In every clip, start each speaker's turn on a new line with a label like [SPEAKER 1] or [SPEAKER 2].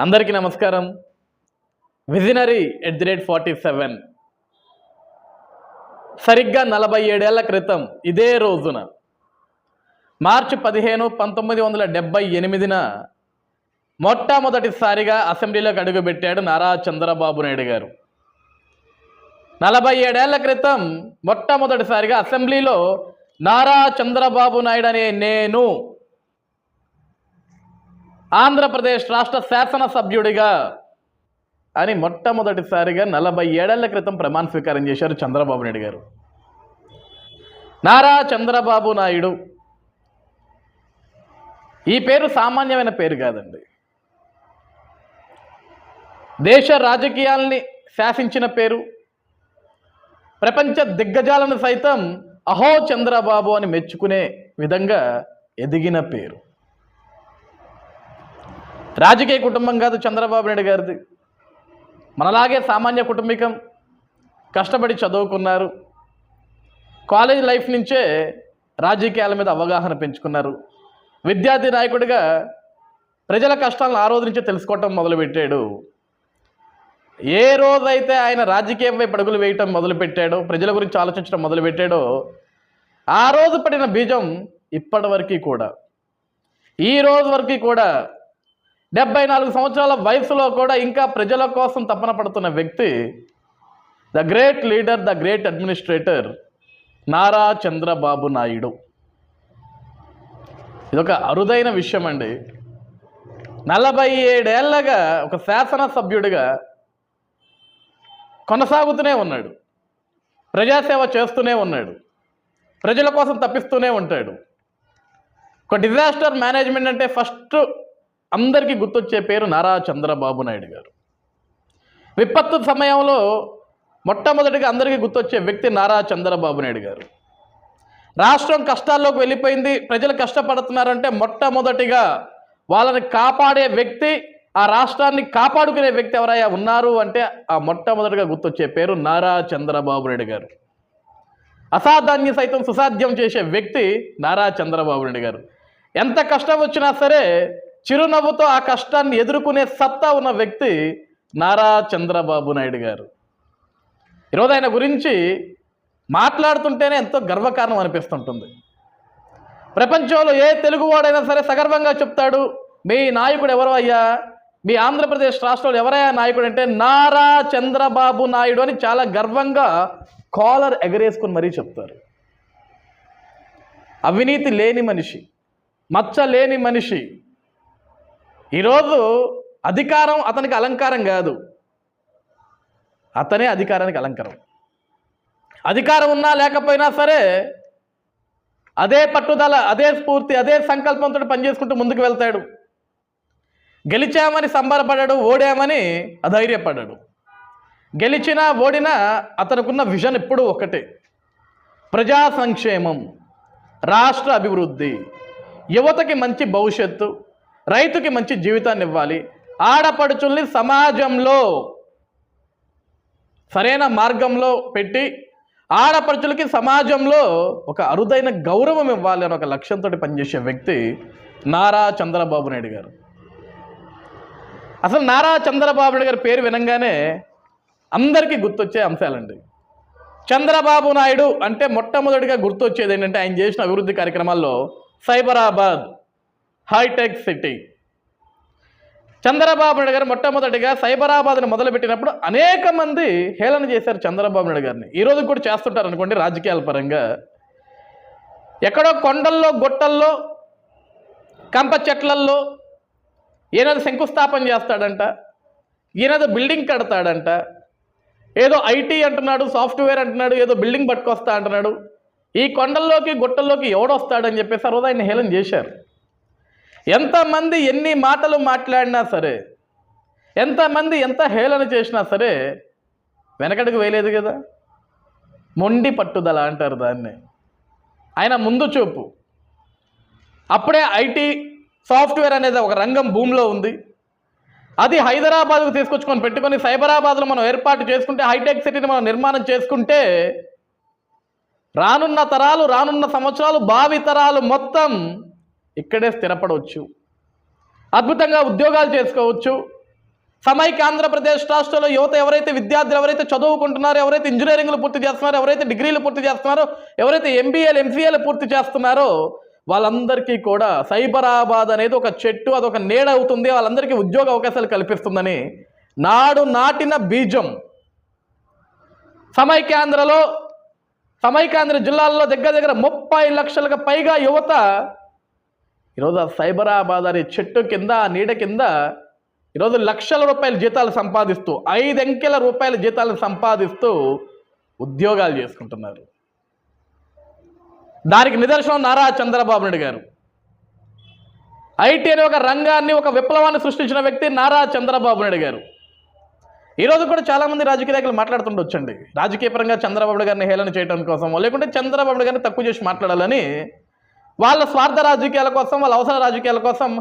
[SPEAKER 1] అందరికీ నమస్కారం. విజనరీ @47 సరిగ్గా 47 ఏళ్ల క్రితం ఇదే రోజున మార్చి 15, 1978న మొట్టమొదటిసారిగా అసెంబ్లీలోకి అడుగుపెట్టాడు నారా చంద్రబాబు నాయుడు గారు. 47 ఏళ్ల క్రితం మొట్టమొదటిసారిగా అసెంబ్లీలో నారా చంద్రబాబు నాయుడు అనే నేను ఆంధ్రప్రదేశ్ రాష్ట్ర శాసనసభ్యుడిగా అని మొట్టమొదటిసారిగా 47 ఏళ్ల క్రితం ప్రమాణ స్వీకారం చేశారు చంద్రబాబు నాయుడు గారు. నారా చంద్రబాబు నాయుడు ఈ పేరు సామాన్యమైన పేరు కాదండి. దేశ రాజకీయాల్ని శాసించిన పేరు, ప్రపంచ దిగ్గజాలను సైతం అహో చంద్రబాబు అని మెచ్చుకునే విధంగా ఎదిగిన పేరు. రాజకీయ కుటుంబం కాదు చంద్రబాబు నాయుడు గారిది. మనలాగే సామాన్య కుటుంబికం, కష్టపడి చదువుకున్నారు. కాలేజ్ లైఫ్ నుంచే రాజకీయాల మీద అవగాహన పెంచుకున్నారు. విద్యార్థి నాయకుడిగా ప్రజల కష్టాలను ఆ రోజు నుంచే తెలుసుకోవటం మొదలుపెట్టాడు. ఏ రోజైతే ఆయన రాజకీయం వైపు అడుగులు వేయటం మొదలుపెట్టాడో, ప్రజల గురించి ఆలోచించడం మొదలుపెట్టాడో, ఆ రోజు పడిన బీజం ఇప్పటి వరకు కూడా, ఈ రోజు వరకు కూడా 74 సంవత్సరాల వయసులో కూడా ఇంకా ప్రజల కోసం తపన పడుతున్న వ్యక్తి the great leader, the great administrator Nara Chandrababu Naidu. ఇదొక అరుదైన విషయం అండి. 47 ఏళ్లగా ఒక శాసనసభ్యుడిగా కొనసాగుతూనే ఉన్నాడు. ప్రజాసేవ చేస్తూనే ఉన్నాడు. ప్రజల కోసం తప్పిస్తూనే ఉంటాడు. ఒక డిజాస్టర్ మేనేజ్మెంట్ అంటే ఫస్ట్ అందరికీ గుర్తొచ్చే పేరు నారా చంద్రబాబు నాయుడు గారు. విపత్తు సమయంలో మొట్టమొదటిగా అందరికీ గుర్తొచ్చే వ్యక్తి నారా చంద్రబాబు నాయుడు గారు. రాష్ట్రం కష్టాల్లోకి వెళ్ళిపోయింది, ప్రజలు కష్టపడుతున్నారంటే మొట్టమొదటిగా వాళ్ళని కాపాడే వ్యక్తి, ఆ రాష్ట్రాన్ని కాపాడుకునే వ్యక్తి ఎవరైనా ఉన్నారు అంటే ఆ మొట్టమొదటిగా గుర్తొచ్చే పేరు నారా చంద్రబాబు నాయుడు గారు. అసాధ్యాన్ని సైతం సుసాధ్యం చేసే వ్యక్తి నారా చంద్రబాబు నాయుడు గారు. ఎంత కష్టం వచ్చినా సరే చిరునవ్వుతో ఆ కష్టాన్ని ఎదుర్కొనే సత్తా ఉన్న వ్యక్తి నారా చంద్రబాబు నాయుడు గారు. ఈరోజు ఆయన గురించి మాట్లాడుతుంటేనే ఎంతో గర్వకారణం అనిపిస్తుంటుంది. ప్రపంచంలో ఏ తెలుగువాడైనా సరే సగర్వంగా చెప్తాడు, మీ నాయకుడు ఎవరు అయ్యా, మీ ఆంధ్రప్రదేశ్ రాష్ట్రంలో ఎవరయ్యా నాయకుడు అంటే నారా చంద్రబాబు నాయుడు అని చాలా గర్వంగా కాలర్ ఎగరేసుకుని మరీ చెప్తారు. అవినీతి లేని మనిషి, మచ్చ లేని మనిషి. ఈరోజు అధికారం అతనికి అలంకారం కాదు, అతనే అధికారానికి అలంకారం. అధికారం ఉన్నా లేకపోయినా సరే అదే పట్టుదల, అదే స్ఫూర్తి, అదే సంకల్పంతో పనిచేసుకుంటూ ముందుకు వెళ్తాడు. గెలిచామని సంబరపడ్డాడు, ఓడామని అధైర్యపడ్డాడు. గెలిచినా ఓడినా అతనుకున్న విజన్ ఎప్పుడూ ఒకటే: ప్రజా సంక్షేమం, రాష్ట్ర అభివృద్ధి, యువతకి మంచి భవిష్యత్తు, రైతుకి మంచి జీవితాన్ని ఇవ్వాలి, ఆడపడుచుల్ని సమాజంలో సరైన మార్గంలో పెట్టి ఆడపడుచులకి సమాజంలో ఒక అరుదైన గౌరవం ఇవ్వాలి అని ఒక లక్ష్యంతో పనిచేసే వ్యక్తి నారా చంద్రబాబు నాయుడు గారు. అసలు నారా చంద్రబాబు నాయుడు గారి పేరు వినంగానే అందరికీ గుర్తొచ్చే అంశాలండి. చంద్రబాబు నాయుడు అంటే మొట్టమొదటిగా గుర్తొచ్చేది ఏంటంటే ఆయన చేసిన అభివృద్ధి కార్యక్రమాల్లో సైబరాబాద్, హైటెక్ సిటీ. చంద్రబాబు నాయుడు గారు మొట్టమొదటిగా సైబరాబాద్ని మొదలుపెట్టినప్పుడు అనేక మంది హేళన చేశారు చంద్రబాబు నాయుడు గారిని. ఈరోజు కూడా చేస్తుంటారు అనుకోండి రాజకీయాల పరంగా. ఎక్కడో కొండల్లో, గొట్టల్లో, కంప చెట్లల్లో ఈయనది శంకుస్థాపన చేస్తాడంట, ఈయనది బిల్డింగ్ కడతాడంట, ఏదో ఐటీ అంటున్నాడు, సాఫ్ట్వేర్ అంటున్నాడు, ఏదో బిల్డింగ్ పట్టుకొస్తా అంటున్నాడు. ఈ కొండల్లోకి, గొట్టల్లోకి ఎవడొస్తాడని చెప్పేసి ఆ రోజు ఆయన హేళన చేశారు. ఎంతమంది ఎన్ని మాటలు మాట్లాడినా సరే, ఎంతమంది ఎంత హేళన చేసినా సరే వెనకడుగు వేయలేదు కదా. మొండి పట్టుదల అంటారు దాన్ని. ఆయన ముందు చూపు. అప్పుడే ఐటీ, సాఫ్ట్వేర్ అనేది ఒక రంగం భూమిలో ఉంది. అది హైదరాబాద్కు తీసుకొచ్చుకొని పెట్టుకొని సైబరాబాద్లో మనం ఏర్పాటు చేసుకుంటే, హైటెక్ సిటీని మనం నిర్మాణం చేసుకుంటే రానున్న తరాలు, రానున్న సంవత్సరాలు, భావి తరాలు మొత్తం ఇక్కడే స్థిరపడవచ్చు, అద్భుతంగా ఉద్యోగాలు చేసుకోవచ్చు, సమైక్య ఆంధ్రప్రదేశ్ రాష్ట్రంలో యువత ఎవరైతే విద్యార్థులు ఎవరైతే చదువుకుంటున్నారో, ఎవరైతే ఇంజనీరింగ్లు పూర్తి చేస్తున్నారో, ఎవరైతే డిగ్రీలు పూర్తి చేస్తున్నారో, ఎవరైతే ఎంబీఏలు ఎంసీఏలు పూర్తి చేస్తున్నారో వాళ్ళందరికీ కూడా సైబరాబాద్ అనేది ఒక చెట్టు, అదొక నీడ అవుతుంది, వాళ్ళందరికీ ఉద్యోగ అవకాశాలు కల్పిస్తుందని నాడు నాటిన బీజం. సమైక్యాంధ్ర జిల్లాల్లో దగ్గర 30 లక్షలకు పైగా యువత ఈరోజు ఆ సైబరాబాద్ అనే చెట్టు కింద, నీడ కింద ఈరోజు లక్షల రూపాయల జీతాలు సంపాదిస్తూ, 5 అంకెల రూపాయల జీతాలను సంపాదిస్తూ ఉద్యోగాలు చేసుకుంటున్నారు. దానికి నిదర్శనం నారా చంద్రబాబు నాయుడు గారు. ఐటీ అనే ఒక రంగాన్ని, ఒక విప్లవాన్ని సృష్టించిన వ్యక్తి నారా చంద్రబాబు నాయుడు గారు. ఈరోజు కూడా చాలామంది రాజకీయ నాయకులు మాట్లాడుతుండొచ్చండి, రాజకీయ పరంగా చంద్రబాబు నాయుడు గారిని హేళన చేయడం కోసం, లేకుంటే చంద్రబాబు నాయుడు గారిని తక్కువ చేసి మాట్లాడాలని వాళ్ళ స్వార్థ రాజకీయాల కోసం, వాళ్ళ అవసర రాజకీయాల కోసం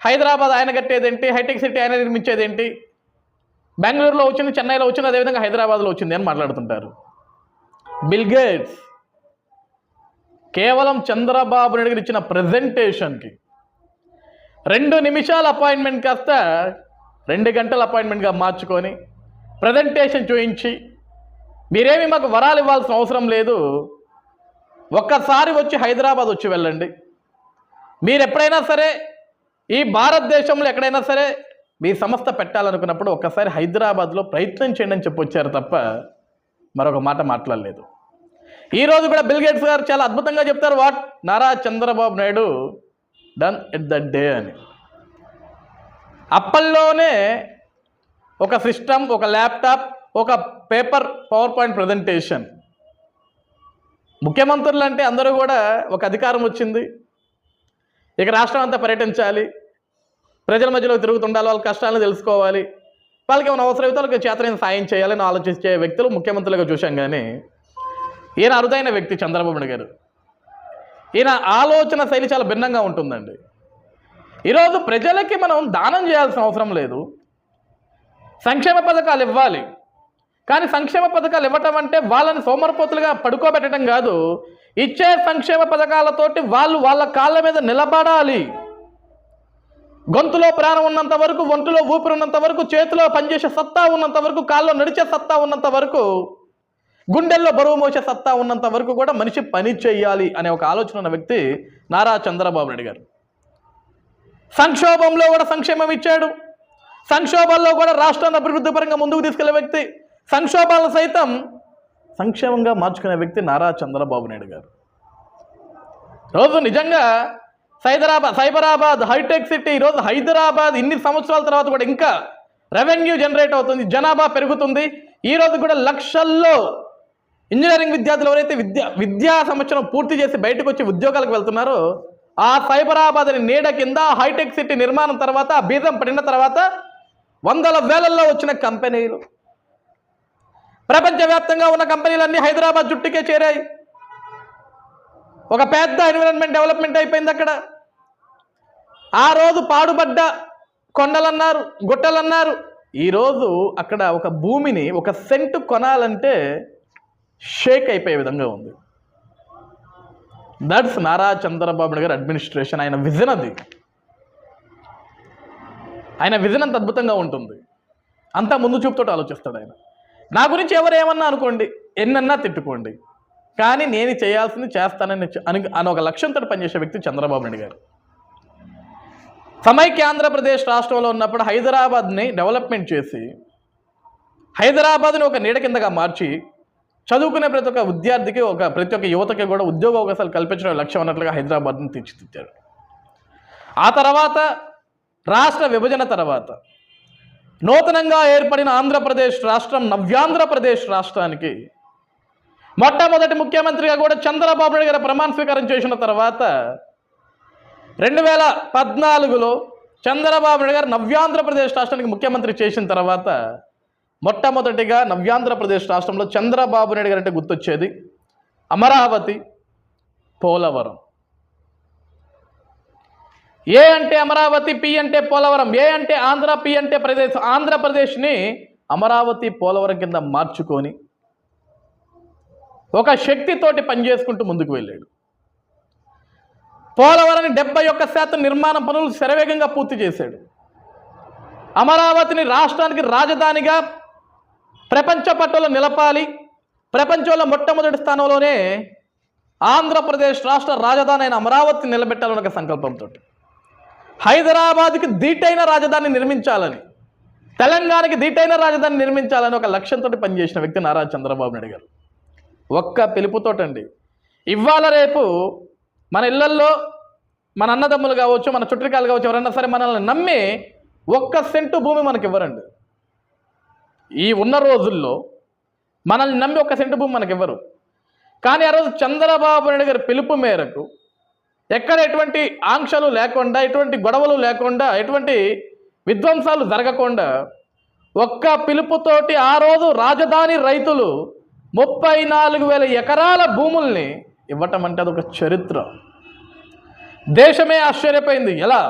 [SPEAKER 1] హైదరాబాద్ ఆయన కట్టేదేంటి, హైటెక్ సిటీ ఆయన నిర్మించేదేంటి, బెంగళూరులో వచ్చింది, చెన్నైలో వచ్చింది, అదేవిధంగా హైదరాబాద్లో వచ్చింది అని మాట్లాడుతుంటారు. బిల్ గేట్స్ కేవలం చంద్రబాబు నాయుడు గారు ఇచ్చిన ప్రజెంటేషన్కి 2 నిమిషాల అపాయింట్మెంట్ కాస్త 2 గంటల అపాయింట్మెంట్గా మార్చుకొని ప్రజెంటేషన్ చూయించి, మీరేమి మాకు వరాలు ఇవ్వాల్సిన అవసరం లేదు, ఒక్కసారి వచ్చి హైదరాబాద్ వచ్చి వెళ్ళండి, మీరు ఎప్పుడైనా సరే ఈ భారతదేశంలో ఎక్కడైనా సరే మీ సంస్థ పెట్టాలనుకున్నప్పుడు ఒక్కసారి హైదరాబాద్లో ప్రయత్నం చేయండి అని చెప్పొచ్చారు తప్ప మరొక మాట మాట్లాడలేదు. ఈరోజు కూడా బిల్ గేట్స్ గారు చాలా అద్భుతంగా చెప్తారు, what Nara Chandrababu Naidu done at the day అని. అప్పల్లోనే ఒక సిస్టమ్, ఒక ల్యాప్టాప్, ఒక పేపర్ పవర్ పాయింట్ ప్రజెంటేషన్. ముఖ్యమంత్రులు అంటే అందరూ కూడా ఒక అధికారం వచ్చింది, ఇక రాష్ట్రం అంతా పర్యటించాలి, ప్రజల మధ్యలో తిరుగుతుండాలి, వాళ్ళ కష్టాలను తెలుసుకోవాలి, వాళ్ళకి ఏమైనా అవసరం అయితే వాళ్ళకి చేతనైన సాయం చేయాలని ఆలోచించే వ్యక్తులు ముఖ్యమంత్రులుగా చూశాం. కానీ ఈయన అరుదైన వ్యక్తి చంద్రబాబు నాయుడు గారు. ఈయన ఆలోచన శైలి చాలా భిన్నంగా ఉంటుందండి. ఈరోజు ప్రజలకి మనం దానం చేయాల్సిన అవసరం లేదు, సంక్షేమ పథకాలు ఇవ్వాలి. కానీ సంక్షేమ పథకాలు ఇవ్వటం అంటే వాళ్ళని సోమరిపోతులుగా పడుకోబెట్టడం కాదు, ఇచ్చే సంక్షేమ పథకాలతోటి వాళ్ళ కాళ్ళ మీద నిలబడాలి. గొంతులో ప్రాణం ఉన్నంత వరకు, ఒంటిలో ఊపిరి ఉన్నంత వరకు, చేతిలో పనిచేసే సత్తా ఉన్నంత వరకు, కాళ్ళలో నడిచే సత్తా ఉన్నంత వరకు, గుండెల్లో బరువు మోసే సత్తా ఉన్నంత వరకు కూడా మనిషి పని చేయాలి అనే ఒక ఆలోచన ఉన్న వ్యక్తి నారా చంద్రబాబు నాయుడు గారు. సంక్షోభంలో కూడా సంక్షేమం ఇచ్చాడు, సంక్షోభాల్లో కూడా రాష్ట్రాన్ని అభివృద్ధి పరంగా ముందుకు తీసుకెళ్లే వ్యక్తి, సంక్షోభాలను సైతం సంక్షేమంగా మార్చుకునే వ్యక్తి నారా చంద్రబాబు నాయుడు గారు. రోజు నిజంగా సైబరాబాద్ హైటెక్ సిటీ, ఈరోజు హైదరాబాద్ ఇన్ని సంవత్సరాల తర్వాత కూడా ఇంకా రెవెన్యూ జనరేట్ అవుతుంది, జనాభా పెరుగుతుంది. ఈరోజు కూడా లక్షల్లో ఇంజనీరింగ్ విద్యార్థులు ఎవరైతే విద్యా సంవత్సరం పూర్తి చేసి బయటకు వచ్చి ఉద్యోగాలకు వెళ్తున్నారో, ఆ సైబరాబాద్ అనే నీడ కింద హైటెక్ సిటీ నిర్మాణం తర్వాత, బీజం పడిన తర్వాత వందల వేలల్లో వచ్చిన కంపెనీలు, ప్రపంచవ్యాప్తంగా ఉన్న కంపెనీలన్నీ హైదరాబాద్ చుట్టుకే చేరాయి. ఒక పెద్ద ఎన్విరాన్మెంట్ డెవలప్మెంట్ అయిపోయింది అక్కడ. ఆ రోజు పాడుబడ్డ కొండలన్నారు, గుట్టలన్నారు, ఈరోజు అక్కడ ఒక భూమిని, ఒక సెంటు కొనాలంటే షేక్ అయిపోయే విధంగా ఉంది. దట్స్ నారా చంద్రబాబు నాయుడు గారి అడ్మినిస్ట్రేషన్. ఆయన విజన్ అది, ఆయన విజన్ అంత అద్భుతంగా ఉంటుంది, అంతా ముందు చూపుతో ఆలోచిస్తాడు ఆయన. నా గురించి ఎవరు ఏమన్నా అనుకోండి, ఎన్నన్నా తిట్టుకోండి, కానీ నేను చేయాల్సింది చేస్తానని అని ఒక లక్ష్యంతో పనిచేసే వ్యక్తి చంద్రబాబు నాయుడు గారు. సమైక్య ఆంధ్రప్రదేశ్ రాష్ట్రంలో ఉన్నప్పుడు హైదరాబాద్ని డెవలప్మెంట్ చేసి, హైదరాబాద్ని ఒక నీడ కిందగా మార్చి, చదువుకునే ప్రతి ఒక్క విద్యార్థికి, ప్రతి ఒక్క యువతకి కూడా ఉద్యోగ అవకాశాలు కల్పించడం లక్ష్యం అన్నట్లుగా హైదరాబాద్ని తీర్చిదిద్దారు. ఆ తర్వాత రాష్ట్ర విభజన తర్వాత నూతనంగా ఏర్పడిన ఆంధ్రప్రదేశ్ రాష్ట్రం, నవ్యాంధ్రప్రదేశ్ రాష్ట్రానికి మొట్టమొదటి ముఖ్యమంత్రిగా కూడా చంద్రబాబు నాయుడు గారు ప్రమాణ స్వీకారం చేసిన తర్వాత 2014లో చంద్రబాబు నాయుడు గారు నవ్యాంధ్రప్రదేశ్ రాష్ట్రానికి ముఖ్యమంత్రి చేసిన తర్వాత మొట్టమొదటిగా నవ్యాంధ్రప్రదేశ్ రాష్ట్రంలో చంద్రబాబు నాయుడు గారు అంటే గుర్తొచ్చేది అమరావతి, పోలవరం. ఏ అంటే అమరావతి, పి అంటే పోలవరం, ఏ అంటే ఆంధ్ర, పి అంటే ప్రదేశ్. ఆంధ్రప్రదేశ్ని అమరావతి, పోలవరం కింద మార్చుకొని ఒక శక్తితోటి పనిచేసుకుంటూ ముందుకు వెళ్ళాడు. పోలవరాన్ని 71% నిర్మాణ పనులు శరవేగంగా పూర్తి చేశాడు. అమరావతిని రాష్ట్రానికి రాజధానిగా ప్రపంచ పట్టులో నిలపాలి, ప్రపంచంలో మొట్టమొదటి స్థానంలోనే ఆంధ్రప్రదేశ్ రాష్ట్ర రాజధాని అయిన అమరావతిని నిలబెట్టాలన్న ఒక సంకల్పంతో, హైదరాబాద్కి దీటైన రాజధాని నిర్మించాలని, తెలంగాణకి దీటైన రాజధాని నిర్మించాలని ఒక లక్ష్యంతో పనిచేసిన వ్యక్తి నారా చంద్రబాబు నాయుడు గారు. ఒక్క పిలుపుతోటండి ఇవాళ రేపు మన ఇళ్లల్లో మన అన్నదమ్ములు కావచ్చు, మన చుట్టికాలు కావచ్చు, ఎవరైనా సరే మనల్ని నమ్మి 1 సెంటు భూమి మనకి ఇవ్వరండి. ఈ ఉన్న రోజుల్లో మనల్ని నమ్మి 1 సెంటు భూమి మనకి ఇవ్వరు. కానీ ఆ రోజు చంద్రబాబు నాయుడు గారి పిలుపు మేరకు ఎక్కడ ఎటువంటి ఆంక్షలు లేకుండా, ఎటువంటి గొడవలు లేకుండా, ఎటువంటి విధ్వంసాలు జరగకుండా ఒక్క పిలుపుతోటి ఆ రోజు రాజధాని రైతులు 34,000 ఎకరాల భూముల్ని ఇవ్వటం అంటే అదొక చరిత్ర. దేశమే ఆశ్చర్యపోయింది. ఎలా?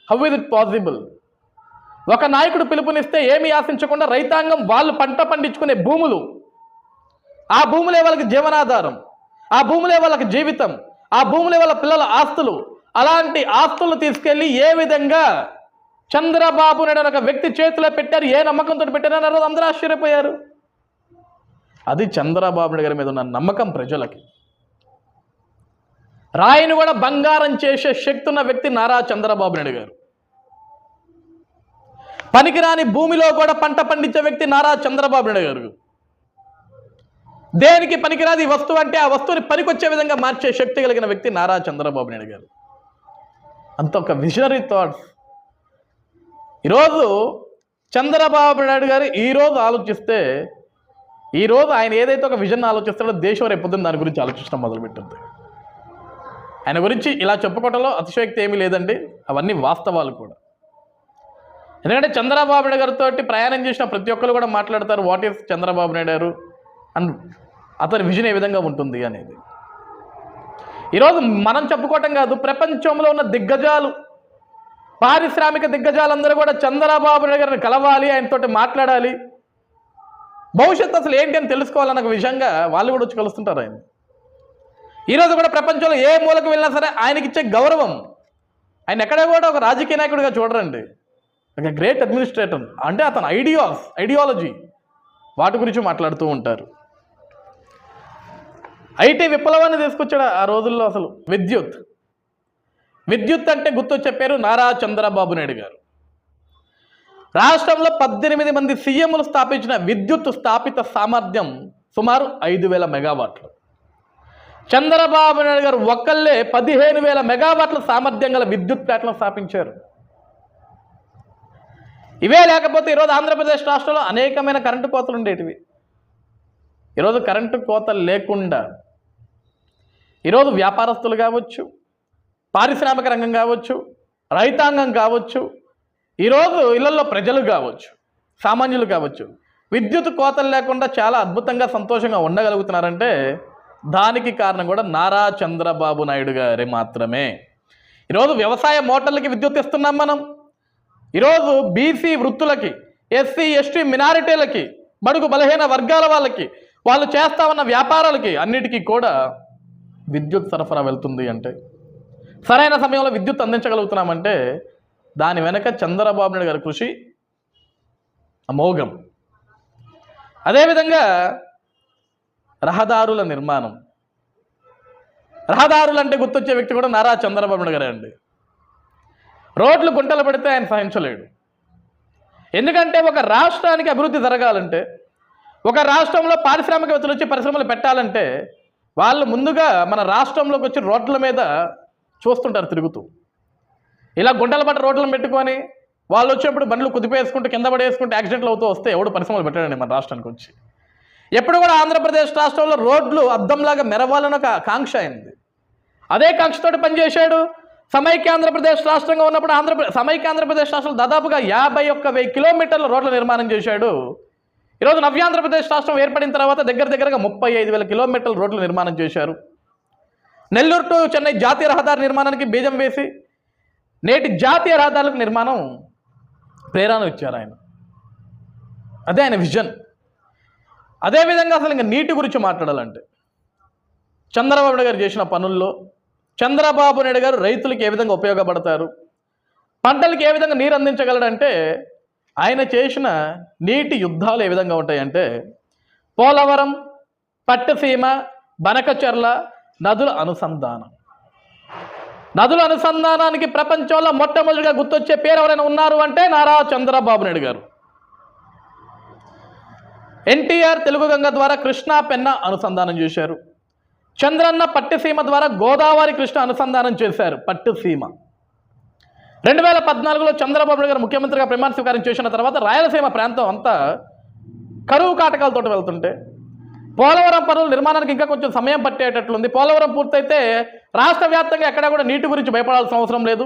[SPEAKER 1] How is it possible? ఒక నాయకుడు పిలుపునిస్తే ఏమీ ఆశించకుండా రైతాంగం వాళ్ళు పంట పండించుకునే భూములు, ఆ భూములే వాళ్ళకి జీవనాధారం, ఆ భూములే వాళ్ళకి జీవితం, ఆ భూములే వాళ్ళ పిల్లల ఆస్తులు, అలాంటి ఆస్తులు తీసుకెళ్ళి ఏ విధంగా చంద్రబాబు నాయుడు ఒక వ్యక్తి చేతిలో పెట్టారు, ఏ నమ్మకంతో పెట్టారని ఆ రోజు అందరూ ఆశ్చర్యపోయారు. అది చంద్రబాబు నాయుడు గారి మీద ఉన్న నమ్మకం ప్రజలకి. రాయిని కూడా బంగారం చేసే శక్తి ఉన్న వ్యక్తి నారా చంద్రబాబు నాయుడు గారు. పనికిరాని భూమిలో కూడా పంట పండించే వ్యక్తి నారా చంద్రబాబు నాయుడు గారు. దేనికి పనికిరాది వస్తువు అంటే ఆ వస్తువుని పనికొచ్చే విధంగా మార్చే శక్తి కలిగిన వ్యక్తి నారా చంద్రబాబు నాయుడు గారు. అంత ఒక విజనరీ థాట్స్. ఈరోజు చంద్రబాబు నాయుడు గారు ఈరోజు ఆలోచిస్తే, ఈరోజు ఆయన ఏదైతే ఒక విజన్ ఆలోచిస్తాడో దేశం రేపొద్దున దాని గురించి ఆలోచించడం మొదలుపెట్టింది. ఆయన గురించి ఇలా చెప్పుకోవడంలో అతిశయోక్తి ఏమీ లేదండి, అవన్నీ వాస్తవాలు కూడా. ఎందుకంటే చంద్రబాబు నాయుడు గారితో ప్రయాణం చేసిన ప్రతి ఒక్కరు కూడా మాట్లాడతారు వాట్ ఈస్ చంద్రబాబు నాయుడు గారు అండ్ అతని విజన్ ఏ విధంగా ఉంటుంది అనేది. ఈరోజు మనం చెప్పుకోవటం కాదు, ప్రపంచంలో ఉన్న దిగ్గజాలు, పారిశ్రామిక దిగ్గజాలందరూ కూడా చంద్రబాబు నాయుడు గారిని కలవాలి, ఆయనతోటి మాట్లాడాలి, భవిష్యత్తు అసలు ఏంటి అని తెలుసుకోవాలన్న విషయంగా వాళ్ళు కూడా వచ్చి కలుస్తుంటారు ఆయన. ఈరోజు కూడా ప్రపంచంలో ఏ మూలకు వెళ్ళినా సరే ఆయనకి ఇచ్చే గౌరవం, ఆయన ఎక్కడ కూడా ఒక రాజకీయ నాయకుడిగా చూడరండి, ఒక గ్రేట్ అడ్మినిస్ట్రేటర్. అంటే అతని ఐడియాలజీ వాటి గురించి మాట్లాడుతూ ఉంటారు. ఐటీ విప్లవాన్ని తీసుకొచ్చాడు ఆ రోజుల్లో. అసలు విద్యుత్ అంటే గుర్తొచ్చే పేరు నారా చంద్రబాబు నాయుడు గారు. రాష్ట్రంలో 18 మంది సీఎంలు స్థాపించిన విద్యుత్ స్థాపిత సామర్థ్యం సుమారు 5,000 మెగావాట్లు. చంద్రబాబు నాయుడు గారు ఒక్కళ్ళే 15,000 మెగావాట్ల సామర్థ్యం గల విద్యుత్ ప్లాంట్లను స్థాపించారు. ఇవే లేకపోతే ఈరోజు ఆంధ్రప్రదేశ్ రాష్ట్రంలో అనేకమైన కరెంటు కోతలు ఉండేటివి. ఈరోజు కరెంటు కోతలు లేకుండా ఈరోజు వ్యాపారస్తులు కావచ్చు, పారిశ్రామిక రంగం కావచ్చు, రైతాంగం కావచ్చు, ఈరోజు ఇళ్లలో ప్రజలు కావచ్చు, సామాన్యులు కావచ్చు, విద్యుత్ కోతలు లేకుండా చాలా అద్భుతంగా సంతోషంగా ఉండగలుగుతున్నారంటే దానికి కారణం కూడా నారా చంద్రబాబు నాయుడు గారే మాత్రమే. ఈరోజు వ్యవసాయ మోటార్లకి విద్యుత్ ఇస్తున్నాం మనం. ఈరోజు బీసీ వృత్తులకి, ఎస్సీ ఎస్టీ మినారిటీలకి, బడుగు బలహీన వర్గాల వాళ్ళకి, వాళ్ళు చేస్తా ఉన్న వ్యాపారాలకి అన్నిటికీ కూడా విద్యుత్ సరఫరా వెళ్తుంది అంటే, సరైన సమయంలో విద్యుత్ అందించగలుగుతున్నామంటే దాని వెనక చంద్రబాబు నాయుడు గారి కృషి అమోఘం. అదేవిధంగా రహదారుల నిర్మాణం, రహదారులు అంటే గుర్తొచ్చే వ్యక్తి కూడా నారా చంద్రబాబు నాయుడు గారే అండి. రోడ్లు గుంటలు పడితే ఆయన సహించలేడు. ఎందుకంటే ఒక రాష్ట్రానికి అభివృద్ధి జరగాలంటే, ఒక రాష్ట్రంలో పారిశ్రామికవేత్తలు వచ్చి పరిశ్రమలు పెట్టాలంటే వాళ్ళు ముందుగా మన రాష్ట్రంలోకి వచ్చి రోడ్ల మీద చూస్తుంటారు తిరుగుతూ. ఇలా గుంటల పట్ట రోడ్లను పెట్టుకొని వాళ్ళు వచ్చేప్పుడు బండ్లు కుదిపేసుకుంటూ కింద పడేసుకుంటూ యాక్సిడెంట్లు అవుతూ వస్తే ఎవడు పరిశ్రమలు పెట్టాడండి మన రాష్ట్రానికి వచ్చి. ఎప్పుడు కూడా ఆంధ్రప్రదేశ్ రాష్ట్రంలో రోడ్లు అద్దంలాగా మెరవాలని ఒక కాంక్ష అయింది. అదే కాంక్షతోటి పనిచేశాడు. సమైక్య ఆంధ్రప్రదేశ్ రాష్ట్రంగా ఉన్నప్పుడు సమైక్య ఆంధ్రప్రదేశ్ రాష్ట్రంలో దాదాపుగా 51,000 కిలోమీటర్ల రోడ్ల నిర్మాణం చేశాడు. ఈరోజు నవ్యాంధ్రప్రదేశ్ రాష్ట్రం ఏర్పడిన తర్వాత దగ్గరగా 35,000 కిలోమీటర్ల రోడ్లు నిర్మాణం చేశారు. నెల్లూరు టు చెన్నై జాతీయ రహదారి నిర్మాణానికి బీజం వేసి నేటి జాతీయ రహదారులకు నిర్మాణం ప్రేరణ ఇచ్చారు ఆయన. అదే ఆయన విజన్. అదేవిధంగా అసలు ఇంకా నీటి గురించి మాట్లాడాలంటే చంద్రబాబు నాయుడు గారు చేసిన పనుల్లో చంద్రబాబు నాయుడు గారు రైతులకు ఏ విధంగా ఉపయోగపడతారు, పంటలకు ఏ విధంగా నీరు అందించగలడంటే ఆయన చేసిన నీటి యుద్ధాలు ఏ విధంగా ఉంటాయంటే పోలవరం, పట్టిసీమ, బనకచెర్ల నదుల అనుసంధానం. నదుల అనుసంధానానికి ప్రపంచంలో మొట్టమొదటిగా గుర్తొచ్చే పేరు ఎవరైనా ఉన్నారు అంటే నారా చంద్రబాబు నాయుడు గారు. ఎన్టీఆర్ తెలుగు గంగ ద్వారా కృష్ణా పెన్నా అనుసంధానం చేశారు. చంద్రన్న పట్టిసీమ ద్వారా గోదావరి కృష్ణ అనుసంధానం చేశారు. పట్టిసీమ 2014లో చంద్రబాబు నాయుడు గారు ముఖ్యమంత్రిగా ప్రమాణ స్వీకారం చేసిన తర్వాత రాయలసీమ ప్రాంతం అంతా కరువు కాటకాలతో వెళ్తుంటే పోలవరం పనుల నిర్మాణానికి ఇంకా కొంచెం సమయం పట్టేటట్లుంది. పోలవరం పూర్తయితే రాష్ట్ర వ్యాప్తంగా ఎక్కడా కూడా నీటి గురించి భయపడాల్సిన అవసరం లేదు,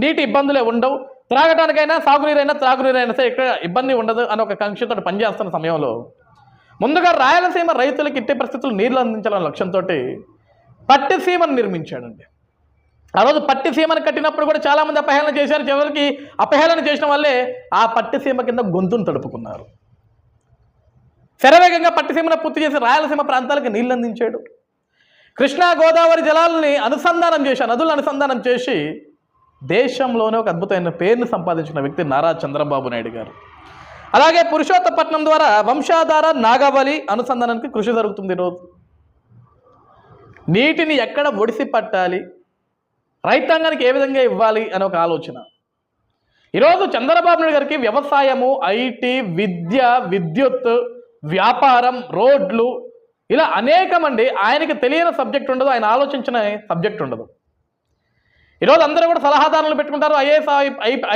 [SPEAKER 1] నీటి ఇబ్బందులే ఉండవు, త్రాగడానికైనా త్రాగునీరైనా సరే ఇక్కడ ఇబ్బంది ఉండదు అని ఒక కాంక్షతో పనిచేస్తున్న సమయంలో ముందుగా రాయలసీమ రైతులకు ఇట్టే పరిస్థితులు నీళ్లు అందించాలనే లక్ష్యంతో పట్టిసీమను నిర్మించాడండి. ఆ రోజు పట్టిసీమను కట్టినప్పుడు కూడా చాలామంది అపహేళన చేశారు. చివరికి అపహేళన చేసిన వాళ్ళే ఆ పట్టిసీమ కింద గొంతును తడుపుకున్నారు. శరవేగంగా పట్టిసీమను పూర్తి చేసి రాయలసీమ ప్రాంతాలకు నీళ్లు అందించాడు. కృష్ణా గోదావరి జలాలని అనుసంధానం చేసి నదులను అనుసంధానం చేసి దేశంలోనే ఒక అద్భుతమైన పేరును సంపాదించిన వ్యక్తి నారా చంద్రబాబు నాయుడు గారు. అలాగే పురుషోత్తపట్నం ద్వారా వంశాధార నాగావళి అనుసంధానానికి కృషి జరుగుతుంది. ఈరోజు నీటిని ఎక్కడ ఒడిసి పట్టాలి, రైతాంగానికి ఏ విధంగా ఇవ్వాలి అనే ఒక ఆలోచన. ఈరోజు చంద్రబాబు నాయుడు గారికి వ్యవసాయము, ఐటీ, విద్య, విద్యుత్, వ్యాపారం, రోడ్లు ఇలా అనేకమండి ఆయనకి తెలియని సబ్జెక్ట్ ఉండదు, ఆయన ఆలోచించిన సబ్జెక్ట్ ఉండదు. ఈరోజు అందరూ కూడా సలహాదారులు పెట్టుకుంటారు,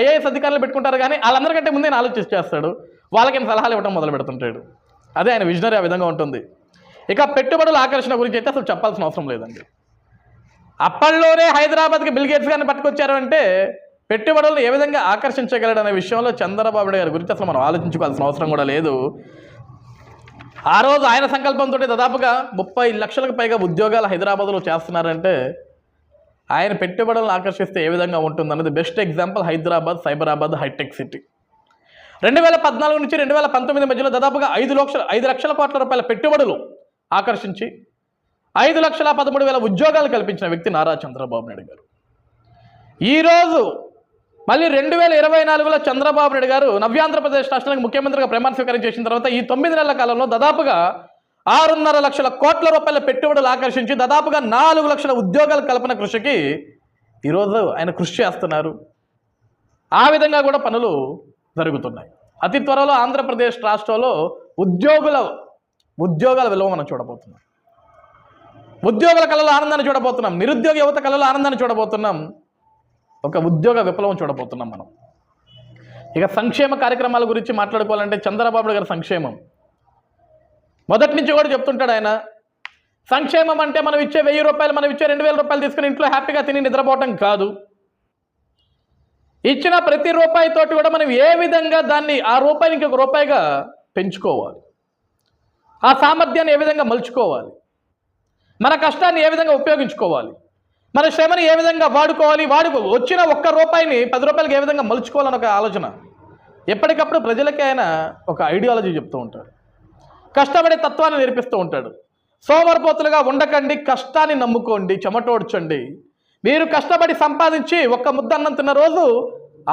[SPEAKER 1] ఐఏఎస్ అధికారులు పెట్టుకుంటారు, కానీ వాళ్ళందరికంటే ముందే ఆయన ఆలోచిస్తేస్తాడు, వాళ్ళకి సలహాలు ఇవ్వడం మొదలు పెడుతుంటాడు. అదే ఆయన విజనరీ ఆ విధంగా ఉంటుంది. ఇక పెట్టుబడుల ఆకర్షణ గురించి అయితే అసలు చెప్పాల్సిన అవసరం లేదండి. అప్పట్లోనే హైదరాబాద్కి బిల్ గేట్స్ గారిని పట్టుకొచ్చారు అంటే పెట్టుబడులను ఏ విధంగా ఆకర్షించగలడు అనే విషయంలో చంద్రబాబు నాయుడు గారి గురించి అసలు మనం ఆలోచించుకోవాల్సిన అవసరం కూడా లేదు. ఆ రోజు ఆయన సంకల్పంతో దాదాపుగా 30 లక్షలకు పైగా ఉద్యోగాలు హైదరాబాద్లో చేస్తున్నారంటే ఆయన పెట్టుబడులను ఆకర్షిస్తే ఏ విధంగా ఉంటుందన్నది best example Hyderabad, Cyberabad hitech city. 2014 నుంచి 2019 మధ్యలో దాదాపుగా 5 లక్షల కోట్ల రూపాయల పెట్టుబడులు ఆకర్షించి 5,13,000 ఉద్యోగాలు కల్పించిన వ్యక్తి నారా చంద్రబాబు నాయుడు గారు. ఈరోజు మళ్ళీ 2024లో చంద్రబాబు నాయుడు గారు నవ్యాంధ్రప్రదేశ్ రాష్ట్రానికి ముఖ్యమంత్రిగా ప్రమాణ స్వీకారం చేసిన తర్వాత ఈ 9 నెలల కాలంలో దాదాపుగా 6.5 లక్షల కోట్ల రూపాయల పెట్టుబడులు ఆకర్షించి దాదాపుగా 4 లక్షల ఉద్యోగాల కల్పన కృషికి ఈరోజు ఆయన కృషి చేస్తున్నారు. ఆ విధంగా కూడా పనులు జరుగుతున్నాయి. అతి త్వరలో ఆంధ్రప్రదేశ్ రాష్ట్రంలో ఉద్యోగాల విలువ మనం చూడబోతున్నాం. ఉద్యోగుల కళలో ఆనందాన్ని చూడబోతున్నాం. నిరుద్యోగ యువత కళలో ఆనందాన్ని చూడబోతున్నాం. ఒక ఉద్యోగ విప్లవం చూడబోతున్నాం మనం. ఇక సంక్షేమ కార్యక్రమాల గురించి మాట్లాడుకోవాలంటే చంద్రబాబు గారి సంక్షేమం మొదటి నుంచి కూడా చెప్తుంటాడు ఆయన. సంక్షేమం అంటే మనం ఇచ్చే 1000 రూపాయలు, మనం ఇచ్చే 2000 రూపాయలు తీసుకుని ఇంట్లో హ్యాపీగా తిని నిద్రపోవటం కాదు. ఇచ్చిన ప్రతి రూపాయితోటి కూడా మనం ఏ విధంగా దాన్ని ఆ రూపాయిని ఇంకొక రూపాయిగా పెంచుకోవాలి, ఆ సామర్థ్యాన్ని ఏ విధంగా మలుచుకోవాలి, మన కష్టాన్ని ఏ విధంగా ఉపయోగించుకోవాలి, మన శ్రమని ఏ విధంగా వాడుకోవాలి, వచ్చిన 1 రూపాయిని 10 రూపాయలకి ఏ విధంగా మలుచుకోవాలని ఒక ఆలోచన ఎప్పటికప్పుడు ప్రజలకి ఆయన ఒక ఐడియాలజీ చెప్తూ ఉంటాడు. కష్టపడే తత్వాన్ని నేర్పిస్తూ ఉంటాడు. సోమరిపోతులుగా ఉండకండి, కష్టాన్ని నమ్ముకోండి, చెమటోడ్చండి. మీరు కష్టపడి సంపాదించి 1 ముద్ద అన్నం తిన్న రోజు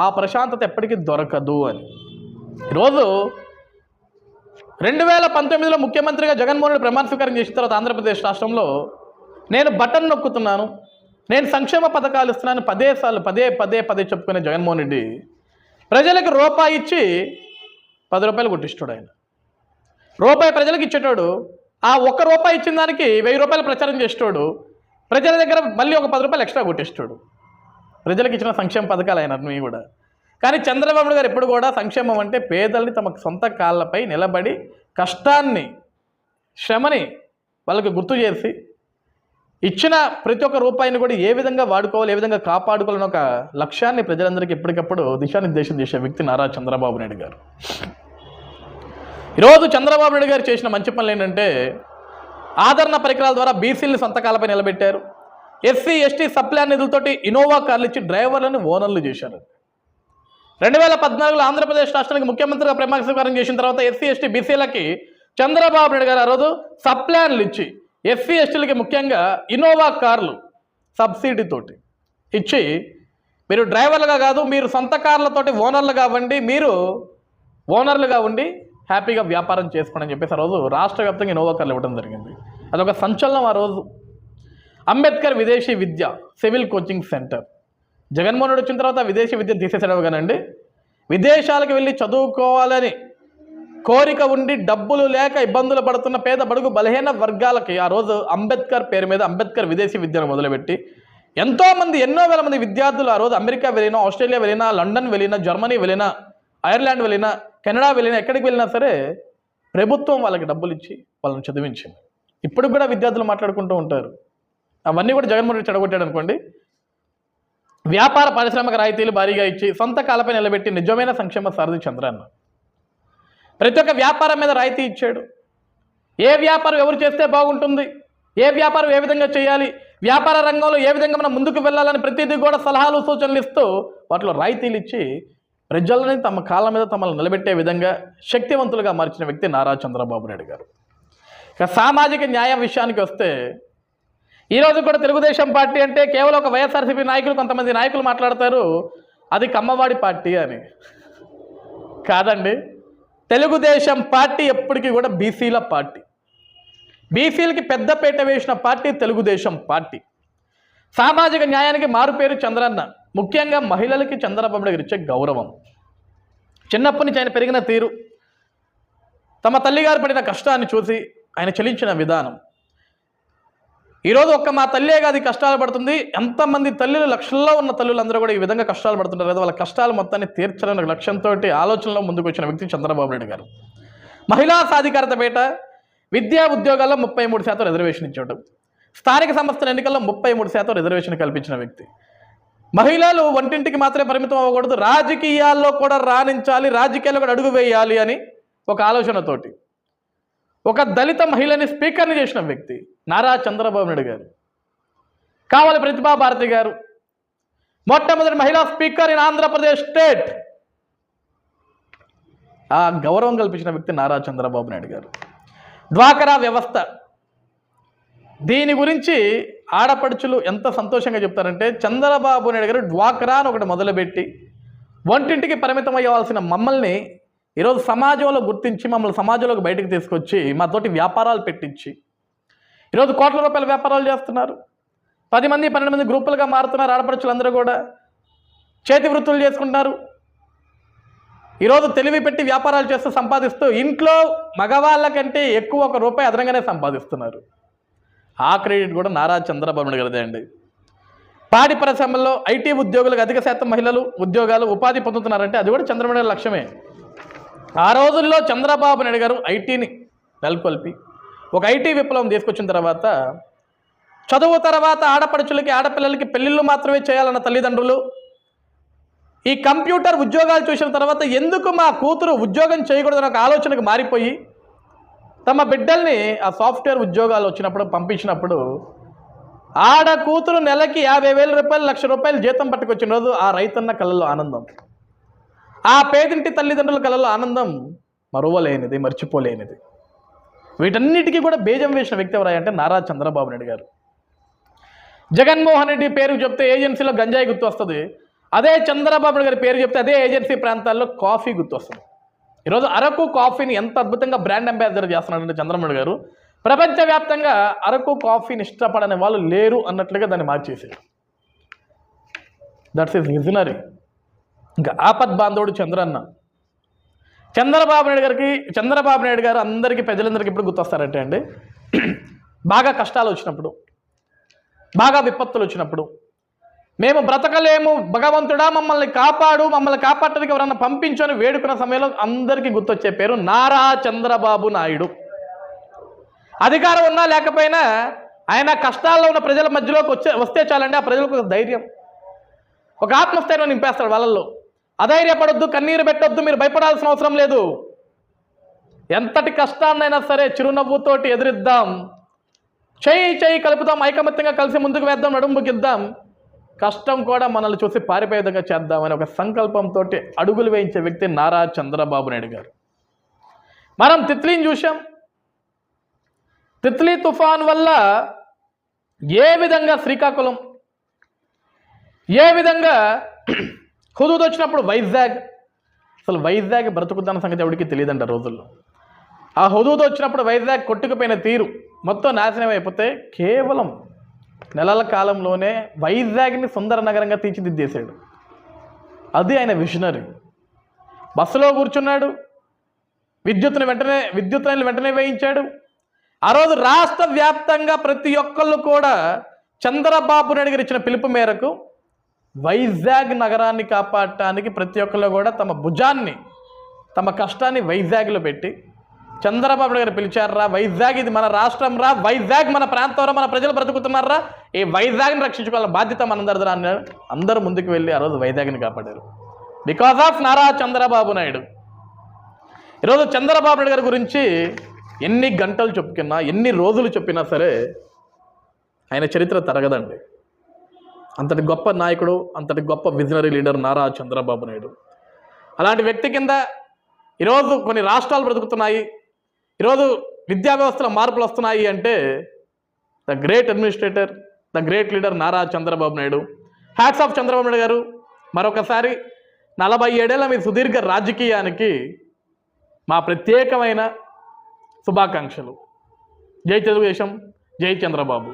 [SPEAKER 1] ఆ ప్రశాంతత ఎప్పటికీ దొరకదు అని. ఈరోజు 2019లో ముఖ్యమంత్రిగా జగన్మోహన్ రెడ్డి ప్రమాణ స్వీకారం చేసిన తర్వాత ఆంధ్రప్రదేశ్ రాష్ట్రంలో నేను బటన్ నొక్కుతున్నాను, నేను సంక్షేమ పథకాలు ఇస్తున్నాను పదే చెప్పుకునే జగన్మోహన్ రెడ్డి ప్రజలకు రూపాయి ఇచ్చి 10 రూపాయలు కొట్టిస్తాడు. ఆయన రూపాయి ప్రజలకు ఇచ్చేటోడు, ఆ 1 రూపాయి ఇచ్చిన దానికి 1000 రూపాయలు ప్రచారం చేసేటోడు, ప్రజల దగ్గర మళ్ళీ ఒక 10 రూపాయలు ఎక్స్ట్రా కొట్టేస్తాడు. ప్రజలకు ఇచ్చిన సంక్షేమ పథకాలు ఆయన అన్నీ కూడా. కానీ చంద్రబాబు గారు ఎప్పుడు కూడా సంక్షేమం అంటే పేదల్ని తమ సొంత కాళ్ళపై నిలబడి కష్టాన్ని, శ్రమని వాళ్ళకి గుర్తు చేసి ఇచ్చిన ప్రతి ఒక్క రూపాయిని కూడా ఏ విధంగా వాడుకోవాలి, ఏ విధంగా కాపాడుకోవాలని ఒక లక్ష్యాన్ని ప్రజలందరికీ ఎప్పటికప్పుడు దిశానిర్దేశం చేసే వ్యక్తి నారా చంద్రబాబు నాయుడు గారు. ఈరోజు చంద్రబాబు నాయుడు గారు చేసిన మంచి పనులు ఏంటంటే ఆదరణ పరికరాల ద్వారా బీసీలని సొంతకాలపై నిలబెట్టారు. ఎస్సీ ఎస్టీ సప్లాన్ నిధులతోటి ఇన్నోవా కార్లు ఇచ్చి డ్రైవర్లను ఓనర్లు చేశారు. 2014లో ఆంధ్రప్రదేశ్ రాష్ట్రానికి ముఖ్యమంత్రిగా ప్రమాణ స్వీకారం చేసిన తర్వాత ఎస్సీ ఎస్టీ బీసీలకి చంద్రబాబు నాయుడు గారు ఆ రోజు సప్లాన్లు ఇచ్చి ఎస్సీ ఎస్టీలకి ముఖ్యంగా ఇన్నోవా కార్లు సబ్సిడీతోటి ఇచ్చి మీరు డ్రైవర్లుగా కాదు, మీరు సొంత కార్లతోటి ఓనర్లుగా అవ్వండి, మీరు ఓనర్లుగా ఉండి హ్యాపీగా వ్యాపారం చేసుకోండి అని చెప్పేసి ఆ రోజు రాష్ట్ర వ్యాప్తంగా ఇన్నోవా కార్లు ఇవ్వడం జరిగింది. అదొక సంచలనం ఆ రోజు. అంబేద్కర్ విదేశీ విద్య civil coaching centre. Jaganmohan Reddy వచ్చిన తర్వాత విదేశీ విద్య తీసేసాడు కానండి, విదేశాలకు వెళ్ళి చదువుకోవాలని కోరిక ఉండి డబ్బులు లేక ఇబ్బందులు పడుతున్న పేద బడుగు బలహీన వర్గాలకి ఆ రోజు అంబేద్కర్ పేరు మీద అంబేద్కర్ విదేశీ విద్యను మొదలుపెట్టి ఎంతోమంది, ఎన్నో వేల మంది విద్యార్థులు ఆ రోజు అమెరికా వెళ్ళినా, ఆస్ట్రేలియా వెళ్ళినా, లండన్ వెళ్ళినా, జర్మనీ వెళ్ళినా, ఐర్లాండ్ వెళ్ళినా, కెనడా వెళ్ళినా, ఎక్కడికి వెళ్ళినా సరే ప్రభుత్వం వాళ్ళకి డబ్బులు ఇచ్చి వాళ్ళని చదివించింది. ఇప్పుడు కూడా విద్యార్థులు మాట్లాడుకుంటూ ఉంటారు. అవన్నీ కూడా జగన్మోహన్ రెడ్డి చెడగొట్టాడు అనుకోండి. వ్యాపార పారిశ్రామిక రాయితీలు భారీగా ఇచ్చి సొంత కాలపై నిలబెట్టి నిజమైన సంక్షేమ సారథి చంద్రన్న. ప్రతి ఒక్క వ్యాపారం మీద రాయితీ ఇచ్చాడు. ఏ వ్యాపారం ఎవరు చేస్తే బాగుంటుంది, ఏ వ్యాపారం ఏ విధంగా చేయాలి, వ్యాపార రంగంలో ఏ విధంగా మనం ముందుకు వెళ్ళాలని ప్రతిదీ కూడా సలహాలు సూచనలు ఇస్తూ వాటిలో రాయితీలు ఇచ్చి ప్రజలని తమ కాళ్ళ మీద తమను నిలబెట్టే విధంగా శక్తివంతులుగా మార్చిన వ్యక్తి నారా చంద్రబాబు నాయుడు గారు. ఇక సామాజిక న్యాయం విషయానికి వస్తే ఈరోజు కూడా తెలుగుదేశం పార్టీ అంటే కేవలం ఒక వైఎస్ఆర్సీపీ నాయకులు, కొంతమంది నాయకులు మాట్లాడతారు అది కమ్మవాడి పార్టీ అని. కాదండి, తెలుగుదేశం పార్టీ ఎప్పటికీ కూడా బీసీల పార్టీ. బీసీలకి పెద్దపీట వేసిన పార్టీ తెలుగుదేశం పార్టీ. సామాజిక న్యాయానికి మారుపేరు చంద్రన్న. ముఖ్యంగా మహిళలకి చంద్రబాబు నాయుడు ఇచ్చే గౌరవం, చిన్నప్పటి నుంచి ఆయన పెరిగిన తీరు, తమ తల్లిగారు పడిన కష్టాన్ని చూసి ఆయన చెల్లించిన విధానం. ఈరోజు ఒక్క మా తల్లే కాదు కష్టాలు పడుతుంది, ఎంతమంది తల్లులు, లక్షల్లో ఉన్న తల్లులు అందరూ కూడా ఈ విధంగా కష్టాలు పడుతుంటారు కదా, వాళ్ళ కష్టాలు మొత్తాన్ని తీర్చాలనే లక్ష్యంతో ఆలోచనలో ముందుకు వచ్చిన వ్యక్తి చంద్రబాబు నాయుడు గారు. మహిళా సాధికారత పేట, విద్యా ఉద్యోగాల్లో 33% రిజర్వేషన్ ఇచ్చాడు. స్థానిక సంస్థల ఎన్నికల్లో 33% రిజర్వేషన్ కల్పించిన వ్యక్తి. మహిళలు వంటింటికి మాత్రమే పరిమితం అవ్వకూడదు, రాజకీయాల్లో కూడా రాణించాలి, రాజకీయాల్లో కూడా అడుగు వేయాలి అని ఒక ఆలోచనతోటి ఒక దళిత మహిళని స్పీకర్ని చేసిన వ్యక్తి నారా చంద్రబాబు నాయుడు గారు. కావలి ప్రతిభా భారతి గారు మొట్టమొదటి మహిళా స్పీకర్ ఇన్ ఆంధ్రప్రదేశ్ స్టేట్. ఆ గౌరవం కల్పించిన వ్యక్తి నారా చంద్రబాబు నాయుడు గారు. డ్వాక్రా వ్యవస్థ, దీని గురించి ఆడపడుచులు ఎంత సంతోషంగా చెప్తారంటే, చంద్రబాబు నాయుడు గారు డ్వాక్రా అని ఒకటి మొదలుపెట్టి వంటింటికి పరిమితం అయ్యవలసిన మమ్మల్ని ఈరోజు సమాజంలో గుర్తించి మమ్మల్ని సమాజంలోకి బయటకు తీసుకొచ్చి మాతోటి వ్యాపారాలు పెట్టించి ఈరోజు కోట్ల రూపాయల వ్యాపారాలు చేస్తున్నారు. 10 మంది 12 మంది గ్రూపులుగా మారుతున్నారు. ఆడపడుచులు అందరూ కూడా చేతి వృత్తులు చేసుకుంటున్నారు. ఈరోజు తెలివి పెట్టి వ్యాపారాలు చేస్తూ సంపాదిస్తూ ఇంట్లో మగవాళ్ళ కంటే ఎక్కువ ₹1 అదనంగానే సంపాదిస్తున్నారు. ఆ క్రెడిట్ కూడా నారా చంద్రబాబు నాయుడు గారిదే అండి. పాడి పరిశ్రమల్లో ఐటీ ఉద్యోగులకు అధిక శాతం మహిళలు ఉద్యోగాలు ఉపాధి పొందుతున్నారంటే అది కూడా చంద్రబాబు నాయుడు లక్ష్యమే. ఆ రోజుల్లో చంద్రబాబు నాయుడు గారు ఐటీని నెలకొల్పి ఒక ఐటీ విప్లవం తీసుకొచ్చిన తర్వాత చదువు తర్వాత ఆడపడుచులకి, ఆడపిల్లలకి పెళ్ళిళ్ళు మాత్రమే చేయాలన్న తల్లిదండ్రులు ఈ కంప్యూటర్ ఉద్యోగాలు చూసిన తర్వాత ఎందుకు మా కూతురు ఉద్యోగం చేయకూడదని ఒక ఆలోచనకు మారిపోయి తమ బిడ్డల్ని ఆ సాఫ్ట్వేర్ ఉద్యోగాలు వచ్చినప్పుడు పంపించినప్పుడు ఆడ కూతురు నెలకి ₹50,000, ₹1,00,000 జీతం పట్టుకొచ్చిన రోజు ఆ రైతన్న కళ్ళల్లో ఆనందం, ఆ పేదింటి తల్లిదండ్రుల కళ్ళల్లో ఆనందం మరువలేనిది, మర్చిపోలేనిది. వీటన్నిటికీ కూడా బీజం వేసిన వ్యక్తి ఎవరంటే నారా చంద్రబాబు నాయుడు గారు. జగన్మోహన్ రెడ్డి పేరు చెప్తే ఏజెన్సీలో గంజాయి గుర్తు వస్తుంది. అదే చంద్రబాబు నాయుడు గారి పేరు చెప్తే అదే ఏజెన్సీ ప్రాంతాల్లో కాఫీ గుర్తు వస్తుంది. ఈరోజు అరకు కాఫీని ఎంత అద్భుతంగా బ్రాండ్ అంబాసిడర్ చేస్తున్నాడంటే చంద్రబాబు నాయుడు గారు, ప్రపంచవ్యాప్తంగా అరకు కాఫీని ఇష్టపడని వాళ్ళు లేరు అన్నట్లుగా దాన్ని మార్చేశారు. That's is visionary. ఇంకా ఆపద్ బాంధవుడు చంద్రన్న. చంద్రబాబు నాయుడు గారు అందరికీ, ప్రజలందరికీ ఇప్పుడు గుర్తొస్తారంటే అండి, బాగా కష్టాలు వచ్చినప్పుడు, బాగా విపత్తులు వచ్చినప్పుడు, మేము బ్రతకలేము భగవంతుడా మమ్మల్ని కాపాడు, మమ్మల్ని కాపాడటానికి ఎవరన్నా పంపించు అని వేడుకున్న సమయంలో అందరికీ గుర్తొచ్చే పేరు నారా చంద్రబాబు నాయుడు. అధికారం ఉన్నా లేకపోయినా ఆయన కష్టాల్లో ఉన్న ప్రజల మధ్యలోకి వస్తే చాలండి, ఆ ప్రజలకు ఒక ధైర్యం, ఒక ఆత్మస్థైర్యం నింపేస్తాడు వాళ్ళల్లో. అధైర్యపడొద్దు, కన్నీరు పెట్టొద్దు, మీరు భయపడాల్సిన అవసరం లేదు, ఎంతటి కష్టాన్నైనా సరే చిరునవ్వుతోటి ఎదురిద్దాం, చేయి కలుపుతాం, ఐకమత్యంగా కలిసి ముందుకు వేద్దాం, నడుము బుగిద్దాం, కష్టం కూడా మనల్ని చూసి పారిపోయే విధంగా చేద్దామని ఒక సంకల్పంతో అడుగులు వేయించే వ్యక్తి నారా చంద్రబాబు నాయుడు గారు. మనం తిత్లీని చూసాం. తిత్లీ తుఫాన్ వల్ల ఏ విధంగా శ్రీకాకుళం, ఏ విధంగా హుదూద్ వచ్చినప్పుడు వైజాగ్, అసలు వైజాగ్ బ్రతుకుతున్న సంగతి ఎవరికి తెలియదంట రోజుల్లో. ఆ హుదూద్ వచ్చినప్పుడు వైజాగ్ కొట్టుకుపోయిన తీరు, మొత్తం నాశనం అయిపోతే కేవలం నెలల కాలంలోనే వైజాగ్ని సుందర నగరంగా తీర్చిదిద్దేశాడు. అది ఆయన విజనరీ. బస్సులో కూర్చున్నాడు, విద్యుత్ లైన్లు వెంటనే వేయించాడు. ఆ రోజు రాష్ట్ర వ్యాప్తంగా ప్రతి ఒక్కళ్ళు కూడా చంద్రబాబు నాయుడు గారు ఇచ్చిన పిలుపు మేరకు వైజాగ్ నగరాన్ని కాపాడటానికి ప్రతి ఒక్కళ్ళు కూడా తమ భుజాన్ని, తమ కష్టాన్ని వైజాగ్లో పెట్టి, చంద్రబాబు నాయుడు గారు పిలిచారా, వైజాగ్ ఇది మన రాష్ట్రం రా, వైజాగ్ మన ప్రాంతంలో మన ప్రజలు బ్రతుకుతున్నారా, ఈ వైజాగ్ని రక్షించుకోవాలని బాధ్యత మనందరిదా అన్నాడు. అందరూ ముందుకు వెళ్ళి ఆ రోజు వైజాగ్ని కాపాడారు. Because of Nara Chandrababu Naidu. ఈరోజు చంద్రబాబు నాయుడు గారి గురించి ఎన్ని గంటలు చెప్పుకున్నా, ఎన్ని రోజులు చెప్పినా సరే ఆయన చరిత్ర తరగదండి. అంతటి గొప్ప నాయకుడు, అంతటి గొప్ప విజనరీ లీడర్ నారా చంద్రబాబు నాయుడు. అలాంటి వ్యక్తి కింద ఈరోజు కొన్ని రాష్ట్రాలు బ్రతుకుతున్నాయి, ఈరోజు విద్యా వ్యవస్థలో మార్పులు వస్తున్నాయి అంటే the great administrator, the great leader Nara Chandrababu Naidu. Hats off Chandrababu Naidu గారు. మరొకసారి 47 ఏళ్ల మీ సుదీర్ఘ రాజకీయానికి మా ప్రత్యేకమైన శుభాకాంక్షలు. జై తెలుగుదేశం, జై చంద్రబాబు.